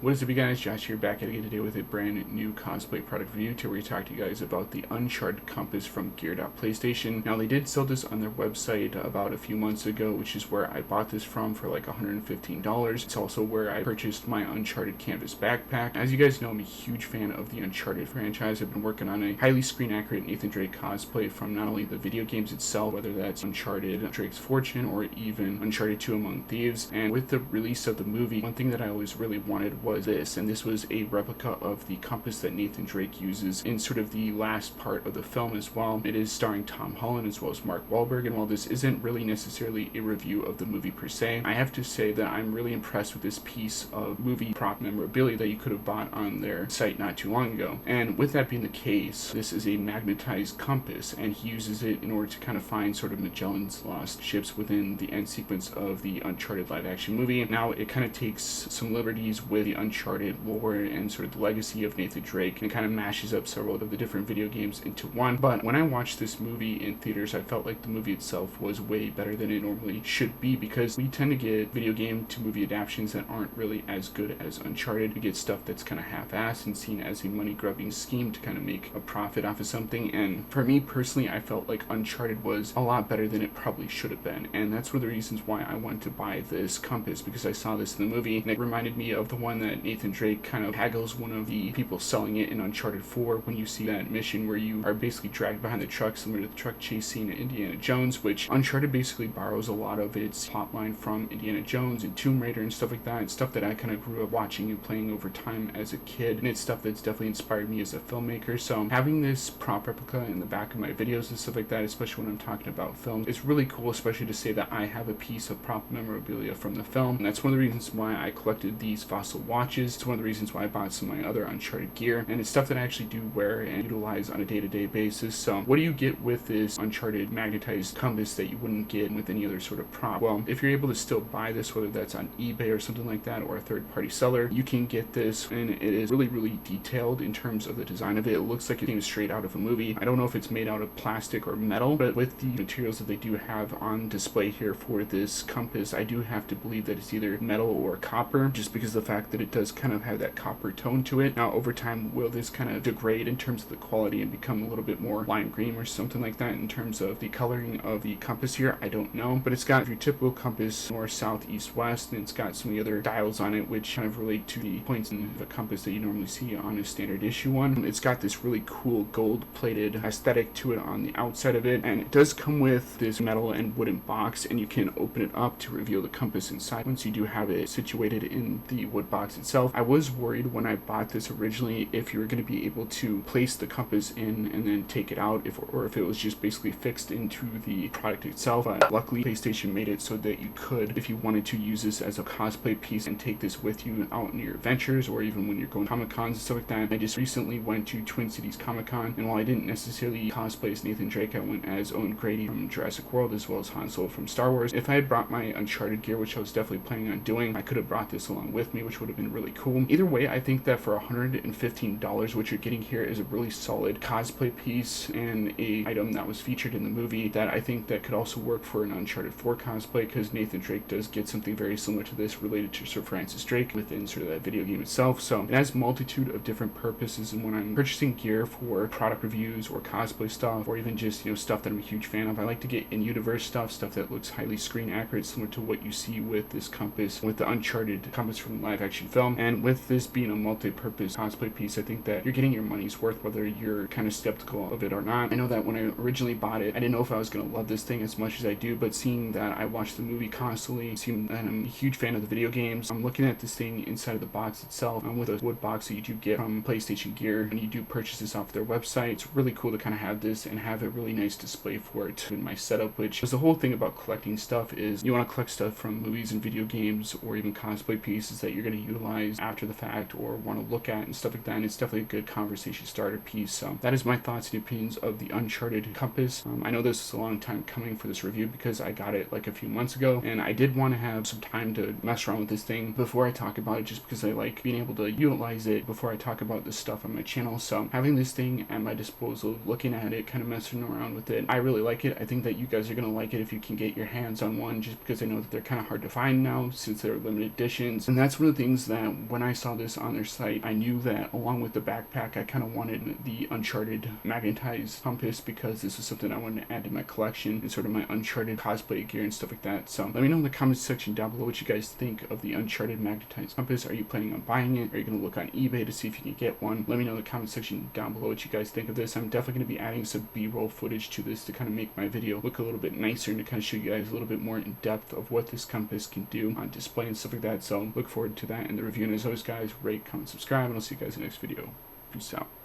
What is up, you guys? Josh here, back at it again today with a brand new cosplay product review. Today we talk to you guys about the Uncharted compass from Gear.PlayStation. Now, they did sell this on their website about a few months ago, which is where I bought this from for like $115. It's also where I purchased my Uncharted canvas backpack. As you guys know, I'm a huge fan of the Uncharted franchise. I've been working on a highly screen-accurate Nathan Drake cosplay from not only the video games itself, whether that's Uncharted Drake's Fortune or even Uncharted 2 Among Thieves. And with the release of the movie, one thing that I always really wanted was this, and this was a replica of the compass that Nathan Drake uses in sort of the last part of the film as well. It is starring Tom Holland as well as Mark Wahlberg, and while this isn't really necessarily a review of the movie per se, I have to say that I'm really impressed with this piece of movie prop memorabilia that you could have bought on their site not too long ago. And with that being the case, this is a magnetized compass, and he uses it in order to kind of find sort of Magellan's lost ships within the end sequence of the Uncharted live action movie. Now it kind of takes some liberties with the Uncharted lore and sort of the legacy of Nathan Drake, and kind of mashes up several of the different video games into one. But when I watched this movie in theaters, I felt like the movie itself was way better than it normally should be, because we tend to get video game to movie adaptations that aren't really as good as Uncharted. We get stuff that's kind of half-assed and seen as a money-grubbing scheme to kind of make a profit off of something. And for me personally, I felt like Uncharted was a lot better than it probably should have been, and that's one of the reasons why I wanted to buy this compass, because I saw this in the movie and it reminded me of the one that Nathan Drake kind of haggles one of the people selling it in Uncharted 4, when you see that mission where you are basically dragged behind the truck, similar to the truck chase scene in Indiana Jones, which Uncharted basically borrows a lot of its plotline from Indiana Jones and Tomb Raider and stuff like that. It's stuff that I kind of grew up watching and playing over time as a kid, and it's stuff that's definitely inspired me as a filmmaker. So having this prop replica in the back of my videos and stuff like that, especially when I'm talking about films, it's really cool, especially to say that I have a piece of prop memorabilia from the film. And that's one of the reasons why I collected these fossil watches. It's one of the reasons why I bought some of my other Uncharted gear, and it's stuff that I actually do wear and utilize on a day-to-day basis. So what do you get with this Uncharted magnetized compass that you wouldn't get with any other sort of prop? Well, if you're able to still buy this, whether that's on eBay or something like that, or a third-party seller, you can get this, and it is really detailed in terms of the design of it. It looks like it came straight out of a movie. I don't know if it's made out of plastic or metal, but with the materials that they do have on display here for this compass, I do have to believe that it's either metal or copper, just because of the fact that it does kind of have that copper tone to it. Now, over time, will this kind of degrade in terms of the quality and become a little bit more lime green or something like that in terms of the coloring of the compass here? I don't know, but it's got your typical compass, north, south, east, west, and it's got some of the other dials on it which kind of relate to the points in the compass that you normally see on a standard issue one. It's got this really cool gold-plated aesthetic to it on the outside of it, and it does come with this metal and wooden box, and you can open it up to reveal the compass inside once you do have it situated in the wood box itself. I was worried when I bought this originally if you were going to be able to place the compass in and then take it out, or if it was just basically fixed into the product itself. But luckily PlayStation made it so that you could, if you wanted to, use this as a cosplay piece and take this with you out in your adventures, or even when you're going to Comic-Cons and stuff like that. I just recently went to Twin Cities Comic-Con, and while I didn't necessarily cosplay as Nathan Drake, I went as Owen Grady from Jurassic World as well as Han Solo from Star Wars. If I had brought my Uncharted gear, which I was definitely planning on doing, I could have brought this along with me, which would have been really cool. Either way, I think that for $115, what you're getting here is a really solid cosplay piece and a item that was featured in the movie that I think that could also work for an Uncharted 4 cosplay, because Nathan Drake does get something very similar to this related to Sir Francis Drake within sort of that video game itself. So it has a multitude of different purposes, and when I'm purchasing gear for product reviews or cosplay stuff, or even just, stuff that I'm a huge fan of, I like to get in-universe stuff that looks highly screen accurate, similar to what you see with this compass, with the Uncharted compass from the live action film. And with this being a multi-purpose cosplay piece, I think that you're getting your money's worth, whether you're kind of skeptical of it or not. I know that when I originally bought it, I didn't know if I was going to love this thing as much as I do, but seeing that I watch the movie constantly, seeing that I'm a huge fan of the video games, I'm looking at this thing inside of the box itself, with a wood box that you do get from PlayStation Gear, and you do purchase this off their website. It's really cool to kind of have this and have a really nice display for it in my setup, which is the whole thing about collecting stuff, is you want to collect stuff from movies and video games, or even cosplay pieces that you're going to utilize after the fact or want to look at and stuff like that, and it's definitely a good conversation starter piece. So that is my thoughts and opinions of the Uncharted compass. I know this is a long time coming for this review because I got it like a few months ago, and I did want to have some time to mess around with this thing before I talk about it, just because I like being able to utilize it before I talk about this stuff on my channel. So having this thing at my disposal, looking at it, kind of messing around with it, I really like it. I think that you guys are going to like it if you can get your hands on one, just because I know that they're kind of hard to find now since they're limited editions. And that's one of the things that when I saw this on their site, I knew that along with the backpack, I kind of wanted the Uncharted magnetized compass because this is something I wanted to add to my collection and sort of my Uncharted cosplay gear and stuff like that. So let me know in the comments section down below what you guys think of the Uncharted magnetized compass. Are you planning on buying it? Are you going to look on eBay to see if you can get one? Let me know in the comment section down below what you guys think of this. I'm definitely going to be adding some B-roll footage to this to kind of make my video look a little bit nicer and to kind of show you guys a little bit more in depth of what this compass can do on display and stuff like that. So look forward to that in the review. And as always, guys, rate, comment, subscribe, and I'll see you guys in the next video. Peace out.